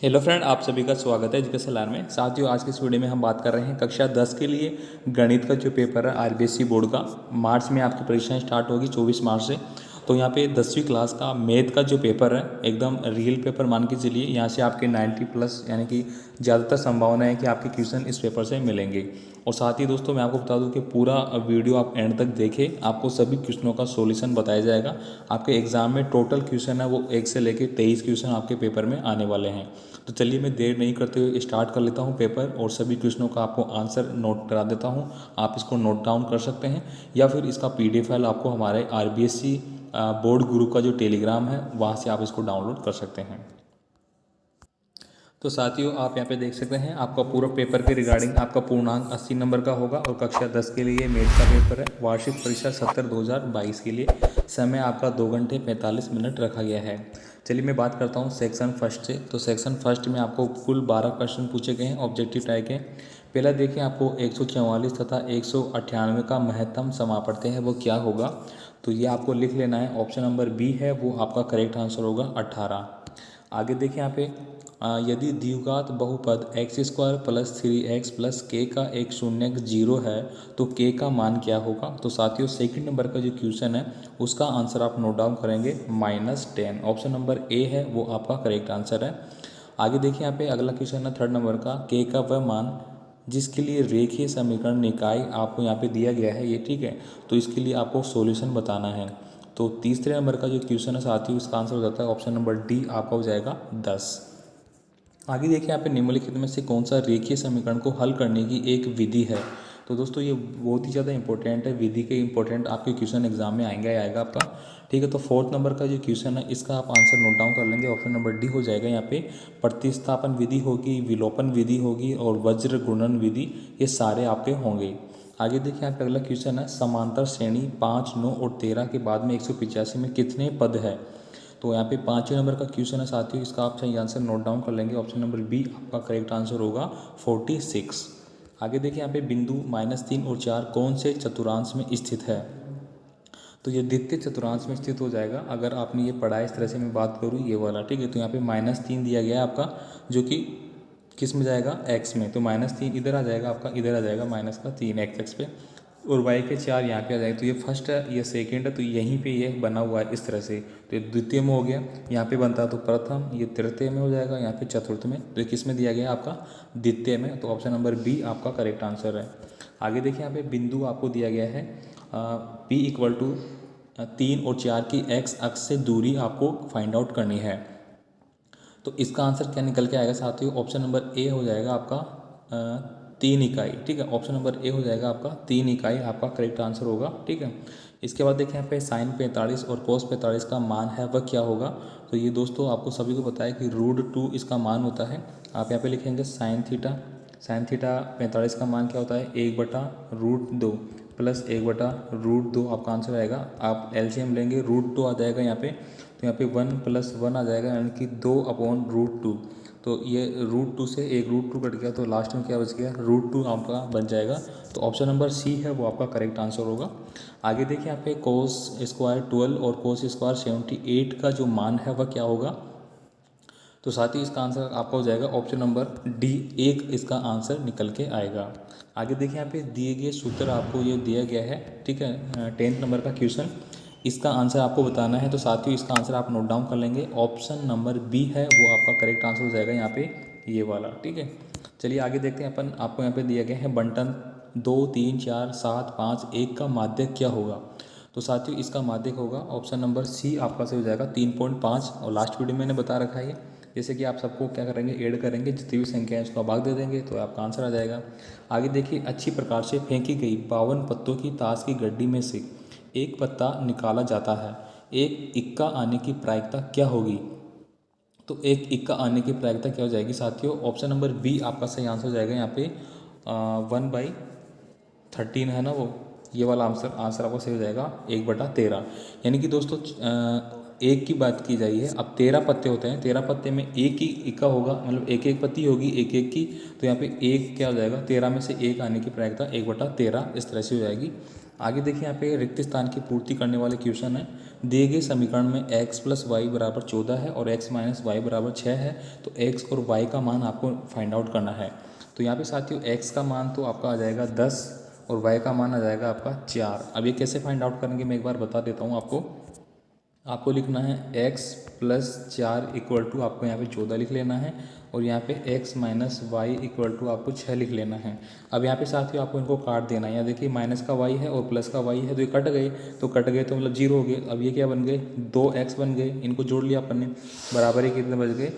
Hello friend, आप सभी का स्वागत है एजुकेशन लैन में। साथियों, आज के इस वीडियो में हम बात कर रहे हैं कक्षा 10 के लिए गणित का जो पेपर है आरबीएसई बोर्ड का। मार्च में आपकी परीक्षाएं स्टार्ट होगी 24 मार्च से। तो यहाँ पे 10वीं क्लास का मैथ का जो पेपर है एकदम रियल पेपर मान के चलिए। यहाँ से आपके 90 प्लस यानी कि ज़्यादातर संभावना है कि आपके क्वेश्चन इस पेपर से मिलेंगे। और साथ ही दोस्तों मैं आपको बता दूं कि पूरा वीडियो आप एंड तक देखें, आपको सभी क्वेश्चनों का सॉल्यूशन बताया जाएगा। आपके एग्जाम में टोटल क्वेश्चन है वो 1 से लेकर 23 क्वेश्चन आपके पेपर में आने वाले हैं। तो चलिए मैं देर नहीं करते हुए स्टार्ट कर लेता हूँ पेपर और सभी क्वेश्चनों का आपको आंसर नोट करा देता हूँ। आप इसको नोट डाउन कर सकते हैं या फिर इसका पीडीएफ फाइल आपको हमारे आरबीएसई बोर्ड गुरु का जो टेलीग्राम है वहाँ से आप इसको डाउनलोड कर सकते हैं। तो साथियों, आप यहाँ पे देख सकते हैं आपका पूरा पेपर के रिगार्डिंग आपका पूर्णांक 80 नंबर का होगा और कक्षा 10 के लिए मैथ का पेपर है। वार्षिक परीक्षा 70/2022 के लिए समय आपका 2 घंटे 45 मिनट रखा गया है। चलिए मैं बात करता हूँ सेक्शन फर्स्ट से। तो सेक्शन फर्स्ट में आपको कुल 12 क्वेश्चन पूछे गए हैं ऑब्जेक्टिव टाइप के। पहला देखिए, आपको 144 तथा 198 का महत्तम समापड़ते हैं वो क्या होगा, तो ये आपको लिख लेना है। ऑप्शन नंबर बी है वो आपका करेक्ट आंसर होगा 18। आगे देखिए यहाँ पे यदि द्विघात बहुपद x² + 3x + k का एक शून्यक 0 है तो k का मान क्या होगा। तो साथियों, सेकंड नंबर का जो क्वेश्चन है उसका आंसर आप नोट डाउन करेंगे -10। ऑप्शन नंबर ए है वो आपका करेक्ट आंसर है। आगे देखिए यहाँ पे अगला क्वेश्चन है थर्ड नंबर का, k का वह मान जिसके लिए रेखीय समीकरण निकाय आपको यहाँ पे दिया गया है ये, ठीक है। तो इसके लिए आपको सॉल्यूशन बताना है। तो तीसरे नंबर का जो क्वेश्चन है साथियों उसका आंसर हो जाता है ऑप्शन नंबर डी, आपका हो जाएगा 10। आगे देखिए यहाँ पे निम्नलिखित में से कौन सा रेखीय समीकरण को हल करने की एक विधि है। तो दोस्तों ये बहुत ही ज़्यादा इंपॉर्टेंट है, विधि के इंपॉर्टेंट आपके क्वेश्चन एग्जाम में आएगा आपका, ठीक है। तो फोर्थ नंबर का जो क्वेश्चन है इसका आप आंसर नोट डाउन कर लेंगे। ऑप्शन नंबर डी हो जाएगा यहाँ पे। प्रतिस्थापन विधि होगी, विलोपन विधि होगी और वज्र गुणन विधि, ये सारे आपके होंगे। आगे देखिए यहाँ पे अगला क्वेश्चन है समांतर श्रेणी 5, 9 और 13 के बाद में 185 में कितने पद है। तो यहाँ पे 5वें नंबर का क्वेश्चन है साथियों, इसका आप सही आंसर नोट डाउन कर लेंगे। ऑप्शन नंबर बी आपका करेक्ट आंसर होगा 46। आगे देखिए यहाँ पे बिंदु -3 और 4 कौन से चतुर्थांश में स्थित है। तो ये द्वितीय चतुर्थांश में स्थित हो जाएगा। अगर आपने ये पढ़ा है इस तरह से मैं बात करूँ ये वाला, ठीक है। तो यहाँ पे -3 दिया गया है आपका, जो कि किस में जाएगा, एक्स में। तो -3 इधर आ जाएगा आपका, इधर आ जाएगा -3 एक्स पे, और y के 4 यहाँ पे आ जाएगा। तो ये फर्स्ट है, ये सेकंड है, तो यहीं पे ये बना हुआ है इस तरह से। तो ये द्वितीय में हो गया, यहाँ पे बनता तो प्रथम, ये तृतीय में हो जाएगा, यहाँ पे चतुर्थ में। तो ये किस में दिया गया आपका, द्वितीय में। तो ऑप्शन नंबर बी आपका करेक्ट आंसर है। आगे देखिए यहाँ पे बिंदु आपको दिया गया है P = 3 और 4 की x अक्ष से दूरी आपको फाइंड आउट करनी है। तो इसका आंसर क्या निकल के आएगा साथियों, ऑप्शन नंबर ए हो जाएगा आपका 3 इकाई, ठीक है। ऑप्शन नंबर ए हो जाएगा आपका 3 इकाई, आपका करेक्ट आंसर होगा, ठीक है। इसके बाद देखिए यहाँ पे sin 45 और cos 45 का मान है वह क्या होगा। तो ये दोस्तों आपको सभी को पता है कि √2 इसका मान होता है। आप यहाँ पे लिखेंगे sin थीटा 45 का मान क्या होता है 1/√2 + 1/√2 आपका आंसर आएगा। आप एलसीएम लेंगे, √2 आ जाएगा यहाँ पे। तो यहाँ पे 1 + 1 आ जाएगा, यानी कि 2/√2। तो ये √2 से एक √2 कट गया, तो लास्ट में क्या बच गया, √2 आपका बन जाएगा। तो ऑप्शन नंबर सी है वो आपका करेक्ट आंसर होगा। आगे देखिए यहाँ पे cos² 12 और cos² 78 का जो मान है वह क्या होगा। तो साथ ही इसका आंसर आपका हो जाएगा ऑप्शन नंबर डी, 1 इसका आंसर निकल के आएगा। आगे देखिए यहाँ पे दिए गए सूत्र आपको ये दिया गया है, ठीक है। 10th नंबर का क्वेश्चन, इसका आंसर आपको बताना है। तो साथियों इसका आंसर आप नोट डाउन कर लेंगे। ऑप्शन नंबर बी है वो आपका करेक्ट आंसर हो जाएगा यहाँ पे, ये वाला, ठीक है। चलिए आगे देखते हैं अपन, आपको यहाँ पे दिया गया है बंटन 2, 3, 4, 7, 5, 1 का माध्यक क्या होगा। तो साथियों इसका माध्यक होगा ऑप्शन नंबर सी आपका से हो जाएगा 3.5। और लास्ट वीडियो में मैंने बता रखा है, जैसे कि आप सबको क्या करेंगे, ऐड करेंगे, जितनी भी संख्या है उसका भाग दे देंगे तो आपका आंसर आ जाएगा। आगे देखिए, अच्छी प्रकार से फेंकी गई 52 पत्तों की ताश की गड्डी में से एक पत्ता निकाला जाता है, एक इक्का आने की प्रायिकता क्या होगी। तो एक इक्का आने की प्रायिकता क्या हो जाएगी साथियों, ऑप्शन नंबर बी आपका सही आंसर हो जाएगा। यहाँ पे 1/13 है ना वो, ये वाला आंसर आपको सही हो जाएगा 1/13। यानी कि दोस्तों एक की बात की जाइए, अब 13 पत्ते होते हैं, 13 पत्ते में एक ही इक्का होगा, मतलब एक एक पत्ती होगी एक एक की। तो यहाँ पे एक क्या हो जाएगा, 13 में से एक आने की प्रायिकता 1/13 इस तरह से हो जाएगी। आगे देखिए यहाँ पे रिक्त स्थान की पूर्ति करने वाले क्वेश्चन है। दिए गए समीकरण में x प्लस वाई बराबर 14 है और x माइनस वाई बराबर 6 है, तो x और y का मान आपको फाइंड आउट करना है। तो यहाँ पे साथियों x का मान तो आपका आ जाएगा 10 और y का मान आ जाएगा आपका 4। अब ये कैसे फाइंड आउट करेंगे मैं एक बार बता देता हूँ आपको लिखना है x प्लस 4 इक्वल टू आपको यहाँ पे 14 लिख लेना है और यहाँ पे x minus y equal to आपको 6 लिख लेना है। अब यहाँ पे साथियों आपको इनको काट देना है। यहाँ देखिए माइनस का y है और प्लस का y है, तो ये कट गए तो मतलब 0 हो गए। अब ये क्या बन गए, 2x बन गए, इनको जोड़ लिया अपन ने, बराबर ही कितने बच गए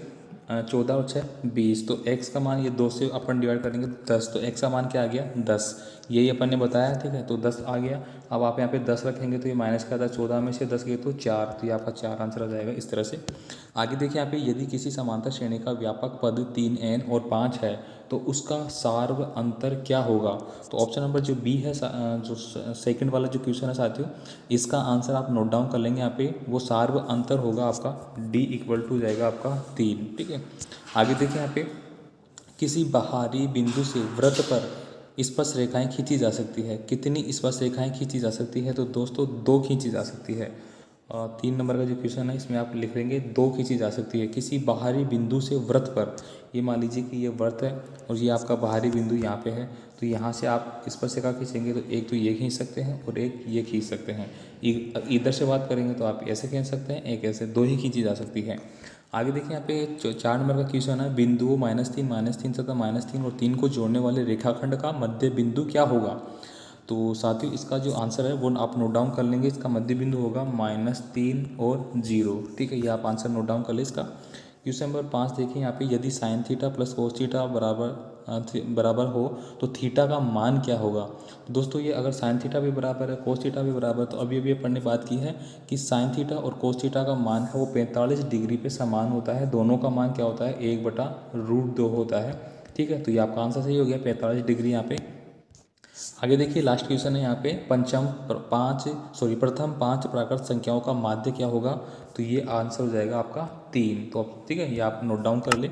14 और 6 20। तो x का मान ये 2 से अपन डिवाइड करेंगे तो 10, तो x का मान क्या आ गया 10, यही अपन ने बताया, ठीक है। तो 10 आ गया। अब आप यहाँ पे 10 रखेंगे तो ये माइनस का था, 14 में से 10 गए तो 4, तो ये आपका 4 आंसर आ जाएगा इस तरह से। आगे देखिए यहाँ पे यदि किसी समांतर श्रेणी का व्यापक पद 3n और 5 है तो उसका सार्व अंतर क्या होगा। तो ऑप्शन नंबर जो बी है, जो सेकंड वाला जो क्वेश्चन है साथियों, इसका आंसर आप नोट डाउन कर लेंगे। यहाँ पे वो सार्व अंतर होगा आपका डी इक्वल टू जाएगा आपका 3, ठीक है। आगे देखिए यहाँ पे किसी बाहरी बिंदु से वृत्त पर स्पर्श रेखाएं खींची जा सकती है। कितनी स्पर्श रेखाएं खींची जा सकती है, तो दोस्तों 2 खींची जा सकती है। 3 नंबर का जो क्वेश्चन है इसमें आप लिख लेंगे 2 खींची जा सकती है किसी बाहरी बिंदु से वृत्त पर। ये मान लीजिए कि ये वृत्त है और ये आपका बाहरी बिंदु यहाँ पे है, तो यहाँ से आप स्पर्श रेखा खींचेंगे तो एक तो ये खींच सकते हैं और एक ये खींच सकते हैं। इधर से बात करेंगे तो आप ऐसे खींच सकते हैं, एक ऐसे, 2 ही खींची जा सकती है। आगे देखिए यहाँ पे 4 नंबर का क्वेश्चन है, बिंदुओं -3 तथा -3 और 3 को जोड़ने वाले रेखाखंड का मध्य बिंदु क्या होगा। तो साथियों इसका जो आंसर है वो आप नोट डाउन कर लेंगे। इसका मध्य बिंदु होगा -3 और 0, ठीक है। ये आप आंसर नोट डाउन कर ले इसका। क्वेश्चन नंबर 5 देखिए यहाँ पे, यदि sine theta plus cos theta बराबर हो तो थीटा का मान क्या होगा। तो दोस्तों ये अगर साइन थीटा भी बराबर है, कोस थीटा भी बराबर है, तो अभी अपन ने बात की है कि साइन थीटा और कोस थीटा का मान है वो 45 डिग्री पे समान होता है। दोनों का मान क्या होता है, 1/√2 होता है, ठीक है। तो ये आपका आंसर सही हो गया, 45 डिग्री यहाँ पे। आगे देखिए लास्ट क्वेश्चन है यहाँ पे, प्रथम 5 प्राकृत संख्याओं का माध्य क्या होगा। तो ये आंसर हो जाएगा आपका 3, तो ठीक है, ये आप नोट डाउन कर ले।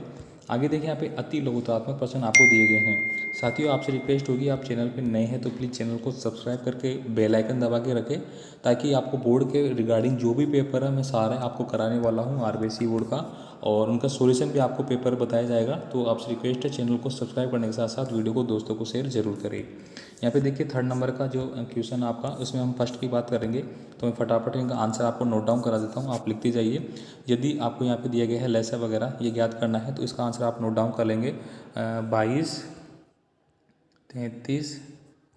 आगे देखिए यहाँ पे अति लघुतात्मक प्रश्न आपको दिए गए हैं। साथियों आपसे रिक्वेस्ट होगी, आप चैनल पे नए हैं तो प्लीज़ चैनल को सब्सक्राइब करके बेल आइकन दबा के रखें, ताकि आपको बोर्ड के रिगार्डिंग जो भी पेपर है मैं सारा आपको कराने वाला हूँ आरबीएसई बोर्ड का, और उनका सॉल्यूशन भी आपको पेपर बताया जाएगा। तो आपसे रिक्वेस्ट है चैनल को सब्सक्राइब करने के साथ साथ वीडियो को दोस्तों को शेयर जरूर करें। यहाँ पे देखिए 3rd नंबर का जो क्वेश्चन आपका, उसमें हम फर्स्ट की बात करेंगे, तो मैं फटाफट इनका आंसर आपको नोट डाउन करा देता हूँ, आप लिखते जाइए। यदि आपको यहाँ पे दिया गया है लैसा वगैरह ये ज्ञात करना है तो इसका आंसर आप नोट डाउन कर लेंगे 22, 33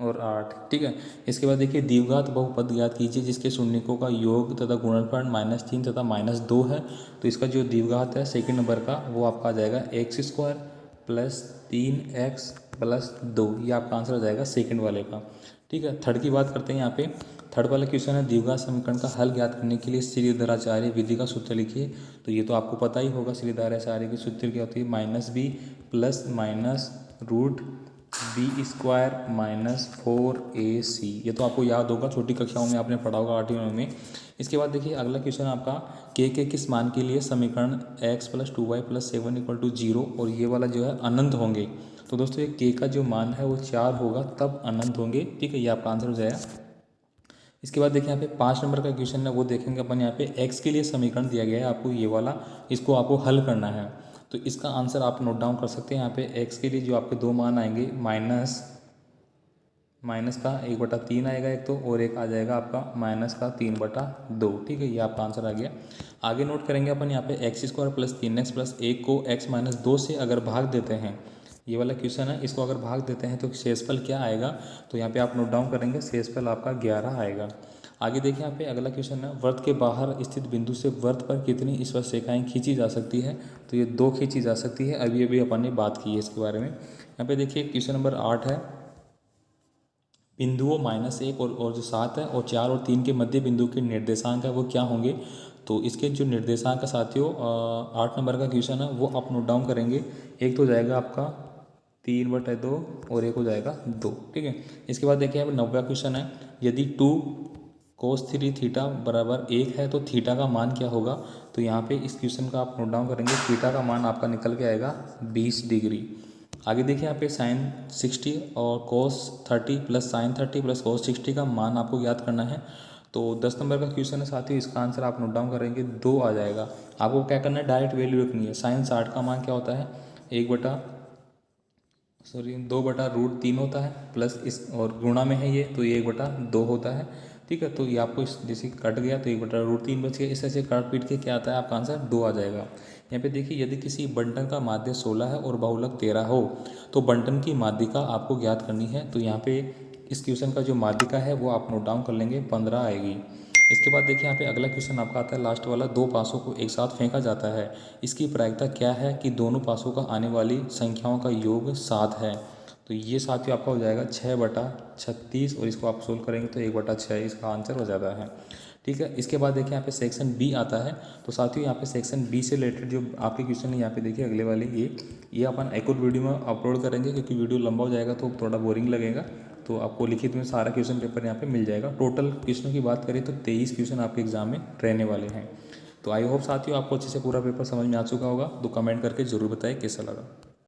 और 8, ठीक है। इसके बाद देखिए द्विघात बहुपद ज्ञात कीजिए जिसके शून्यकों का योग तथा गुणनफल -3 तथा -2 है। तो इसका जो द्विघात है सेकंड नंबर का वो आपका आ जाएगा x² प्लस 3x प्लस 2, ये आपका आंसर आ जाएगा सेकंड वाले का, ठीक है। थर्ड की बात करते हैं। यहाँ पे थर्ड वाला क्वेश्चन है, द्विघात समीकरण का हल ज्ञात करने के लिए श्रीधराचार्य विधि का सूत्र लिखिए। तो ये तो आपको पता ही होगा, श्रीधराचार्य की सूत्र क्या होती है, -b plus minus root b² -4ac। ये तो आपको याद होगा, छोटी कक्षाओं में आपने पढ़ा होगा 8वीं में। इसके बाद देखिए अगला क्वेश्चन आपका, k के किस मान के लिए समीकरण x + 2y + 7 = 0 और ये वाला जो है अनंत होंगे। तो दोस्तों ये k का जो मान है वो 4 होगा तब अनंत होंगे, ठीक है, ये आपका आंसर हो जाएगा। इसके बाद देखिए यहाँ पे 5 नंबर का क्वेश्चन है, वो देखेंगे अपन। यहाँ पे x के लिए समीकरण दिया गया है आपको ये वाला, इसको आपको हल करना है। तो इसका आंसर आप नोट डाउन कर सकते हैं। यहाँ पे x के लिए जो आपके 2 मान आएंगे, माइनस का 1/3 आएगा एक तो, और एक आ जाएगा आपका -3/2, ठीक है, ये आपका आंसर आ गया। आगे नोट करेंगे अपन यहाँ पे x² + 3x + 1 को x - 2 से अगर भाग देते हैं, ये वाला क्वेश्चन है, इसको अगर भाग देते हैं तो शेषफल क्या आएगा। तो यहाँ पे आप नोट डाउन करेंगे, शेषफल आपका 11 आएगा। आगे देखिए यहाँ पे अगला क्वेश्चन है, वृत्त के बाहर स्थित बिंदु से वृत्त पर कितनी स्पर्श रेखाएं खींची जा सकती है। तो ये 2 खींची जा सकती है, अभी अपन ने बात की है इसके बारे में। यहाँ पे देखिए क्वेश्चन नंबर 8 है, बिंदुओं -1 और जो 7 है और 4 और 3 के मध्य बिंदु के निर्देशांक है वो क्या होंगे। तो इसके जो निर्देशांक है साथियों 8 नंबर का क्वेश्चन है वो आप नोट डाउन करेंगे। एक तो जाएगा आपका 3/2 और एक हो जाएगा 2, ठीक है। इसके बाद देखिए यहाँ पे 9वां क्वेश्चन है, यदि 2 cos 3 थीटा = 1 है तो थीटा का मान क्या होगा। तो यहाँ पे इस क्वेश्चन का आप नोट डाउन करेंगे, थीटा का मान आपका निकल के आएगा 20 डिग्री। आगे देखिए यहाँ पे sin 60 और cos 30 + sin 30 + cos 60 का मान आपको याद करना है। तो 10 नंबर का क्वेश्चन है साथियों, इसका आंसर आप नोट डाउन करेंगे 2 आ जाएगा। आपको क्या करना है, डायरेक्ट वैल्यू रखनी है। साइन 60 का मान क्या होता है, 2/√3 होता है, प्लस इस और गुणा में है ये तो ये 1/2 होता है। ठीक है, तो ये आपको इस जैसे कट गया तो 1/√3 बच गया। इस तरह से काट पीट के क्या आता है, आपका आंसर 2 आ जाएगा। यहाँ पे देखिए, यदि किसी बंटन का माध्य 16 है और बहुलक 13 हो तो बंटन की माध्यिका आपको ज्ञात करनी है। तो यहाँ पे इस क्वेश्चन का जो माध्यिका है वो आप नोट डाउन कर लेंगे, 15 आएगी। इसके बाद देखिए यहाँ पे अगला क्वेश्चन आपका आता है लास्ट वाला, 2 पासों को एक साथ फेंका जाता है, इसकी प्रायिकता क्या है कि दोनों पासों का आने वाली संख्याओं का योग 7 है। तो ये साथियों आपका हो जाएगा 6/36 और इसको आप सोल्व करेंगे तो 1/6 इसका आंसर हो जाता है। ठीक है, इसके बाद देखिए यहाँ पे सेक्शन बी आता है। तो साथियों यहाँ पे सेक्शन बी से रिलेटेड जो आपके क्वेश्चन है यहाँ पे देखिए अगले वाले ये अपन एक और वीडियो में अपलोड करेंगे, क्योंकि वीडियो लंबा हो जाएगा तो थोड़ा बोरिंग लगेगा। तो आपको लिखित में सारा क्वेश्चन पेपर यहाँ पे मिल जाएगा। टोटल क्वेश्चनों की बात करें तो 23 क्वेश्चन आपके एग्जाम में रहने वाले हैं। तो आई होप साथियों आपको अच्छे से पूरा पेपर समझ में आ चुका होगा। तो कमेंट करके जरूर बताएं कैसा लगा।